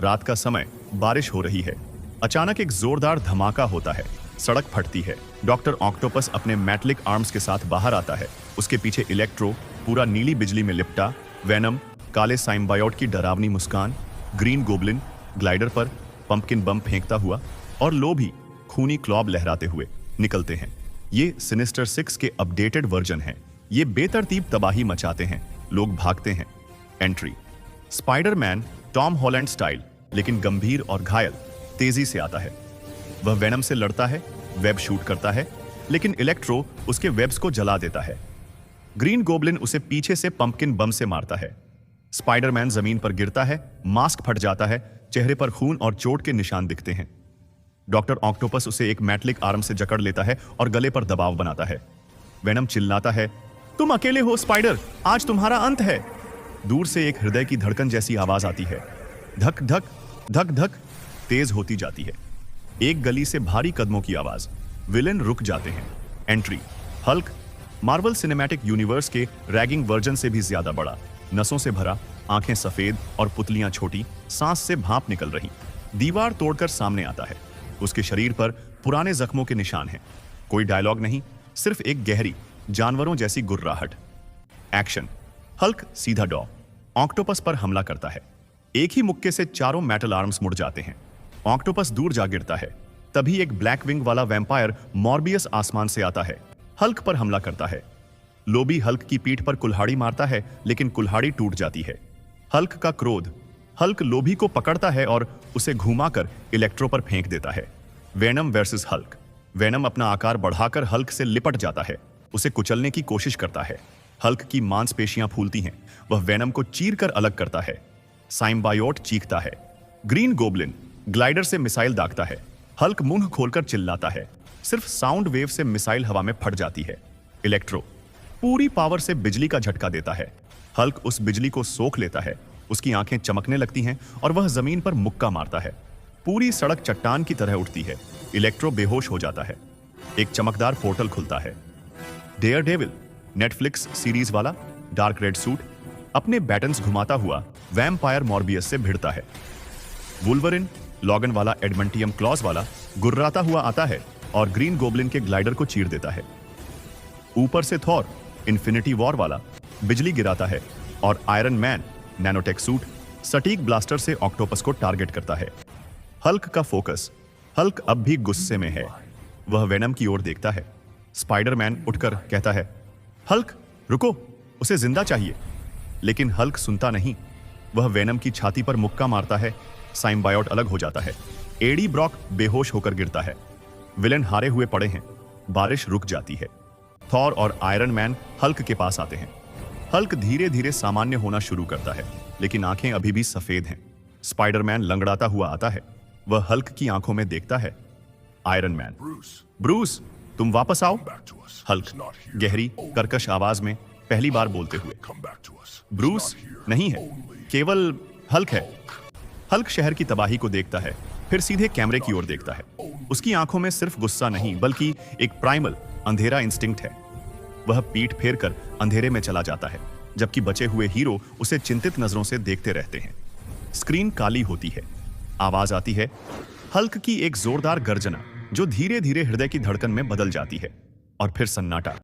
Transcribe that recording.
रात का समय, बारिश हो रही है। अचानक एक जोरदार धमाका होता है, सड़क फटती है। डॉक्टर ऑक्टोपस अपने मेटलिक आर्म्स के साथ बाहर आता है। उसके पीछे इलेक्ट्रो, पूरा नीली बिजली में लिपटा, वेनम, काले साइम्बायोट की डरावनी मुस्कान, ग्रीन गोब्लिन ग्लाइडर पर पंपकिन बम फेंकता हुआ, और लोभी खूनी क्लॉब लहराते हुए निकलते हैं। ये सिनिस्टर 6 के अपडेटेड वर्जन हैं। ये बेतरतीब तबाही मचाते हैं, लोग भागते हैं। Entry: Spiderman Tom Holland style, लेकिन गंभीर और घायल, तेजी से आता है। वह वेनम से लड़ता है, वेब शूट करता है, लेकिन इलेक्ट्रो उसके वेब्स को जला देता है। ग्रीन गोब्लिन उसे पीछे से पंपकिन बम से मारता है। स्पाइडरमैन जमीन पर गिरता है, मास्क फट जाता है, चेहरे पर खून और चोट के निशान दिखते हैं। डॉक्टर ऑक्टोपस उसे एक मेटलिक आर्म से जकड़ लेता है और गले पर दबाव बनाता है। वेनम चिल्लाता है, तुम अकेले हो स्पाइडर, आज तुम्हारा अंत है। दूर से एक हृदय की धड़कन जैसी आवाज आती है। धक धक धक धक तेज होती जाती है। एक गली से भारी कदमों की आवाज। विलेन रुक जाते हैं। Entry: Hulk, Marvel cinematic universe के रैगिंग वर्जन से भी ज्यादा बड़ा, नसों से भरा, आंखें सफेद और पुतलियां छोटी, सांस से भाप निकल रही। दीवार तोड़कर सामने आता है। उसके शरीर पर पुराने जख्मों के निशान हैं। कोई डायलॉग नहीं, सिर्फ एक गहरी, जानवरों जैसी गुर्राहट। एक्शन: हल्क सीधा डॉ ऑक्टोपस पर हमला करता है। एक ही मुक्के से चारों मेटल आर्म्स मुड़ जाते हैं। ऑक्टोपस दूर जा गिरता है। तभी एक ब्लैक विंग वाला वैम्पायर मॉर्बियस आसमान से आता है, हल्क पर हमला करता है। लोबी हल्क की पीठ पर कुल्हाड़ी मारता है, लेकिन कुल्हाड़ी टूट जाती है। हल्क का क्रोध। हल्क लोभी को पकड़ता है और उसे घुमाकर इलेक्ट्रो पर फेंक देता है। Venom versus Hulk. वेनम अपना आकार बढ़ाकर हल्क से लिपट जाता है, उसे कुचलने की कोशिश करता है। हल्क की मांसपेशियां फूलती हैं, वह वेनम को चीरकर अलग करता है। साइम्बायोट चीखता है। ग्रीन गोब्लिन ग्लाइडर से मिसाइल दागता है। हल्क मुंह खोलकर चिल्लाता है। सिर्फ साउंड वेव से मिसाइल हवा में फट जाती है। इलेक्ट्रो पूरी पावर से बिजली का झटका देता है। हल्क उस बिजली को सोख लेता है। उसकी आंखें चमकने लगती हैं और वह जमीन पर मुक्का मारता है। पूरी सड़क चट्टान की तरह उठती है। इलेक्ट्रो बेहोश हो जाता है। एक चमकदार पोर्टल खुलता है। डेयरडेविल, नेटफ्लिक्स सीरीज वाला डार्क रेड सूट, अपने बैटन्स घुमाता हुआ वैम्पायर मॉर्बियस से भिड़ता है। वुल्वरिन, लॉगन वाला एडमंटियम क्लॉज वाला, गुर्राता हुआ आता है और ग्रीन गोब्लिन के ग्लाइडर को चीर देता है। ऊपर से थॉर, इन्फिनिटी वॉर वाला, बिजली गिराता है और आयरन मैन, नैनोटेक सूट, सटीक ब्लास्टर से ऑक्टोपस को टारगेट करता है। हल्क का फोकस। हल्क अब भी गुस्से में है। वह वेनम की ओर देखता है। स्पाइडरमैन उठकर कहता है, हल्क रुको, उसे जिंदा चाहिए। लेकिन हल्क सुनता नहीं। वह वेनम की छाती पर मुक्का मारता है। साइम्बायोट अलग हो जाता है। एडी ब्रॉक बेहोश होकर गिरता है। विलेन हारे हुए पड़े हैं। बारिश रुक जाती है। थॉर और आयरन मैन हल्क के पास आते हैं। हल्क धीरे धीरे सामान्य होना शुरू करता है, लेकिन आंखें अभी भी सफेद हैं। स्पाइडरमैन लंगड़ाता हुआ आता है। वह हल्क की आंखों में देखता है। आयरन मैन, ब्रूस तुम वापस आओ। हल्क गहरी कर्कश आवाज में पहली बार बोलते हुए, ब्रूस नहीं है, केवल हल्क है। हल्क शहर की तबाही को देखता है, फिर सीधे कैमरे की ओर देखता है। उसकी आंखों में सिर्फ गुस्सा नहीं, बल्कि एक प्राइमल अंधेरा इंस्टिंक्ट है। वह पीठ फेर कर अंधेरे में चला जाता है, जबकि बचे हुए हीरो उसे चिंतित नजरों से देखते रहते हैं। स्क्रीन काली होती है। आवाज आती है, हल्क की एक जोरदार गर्जना, जो धीरे धीरे हृदय की धड़कन में बदल जाती है, और फिर सन्नाटा।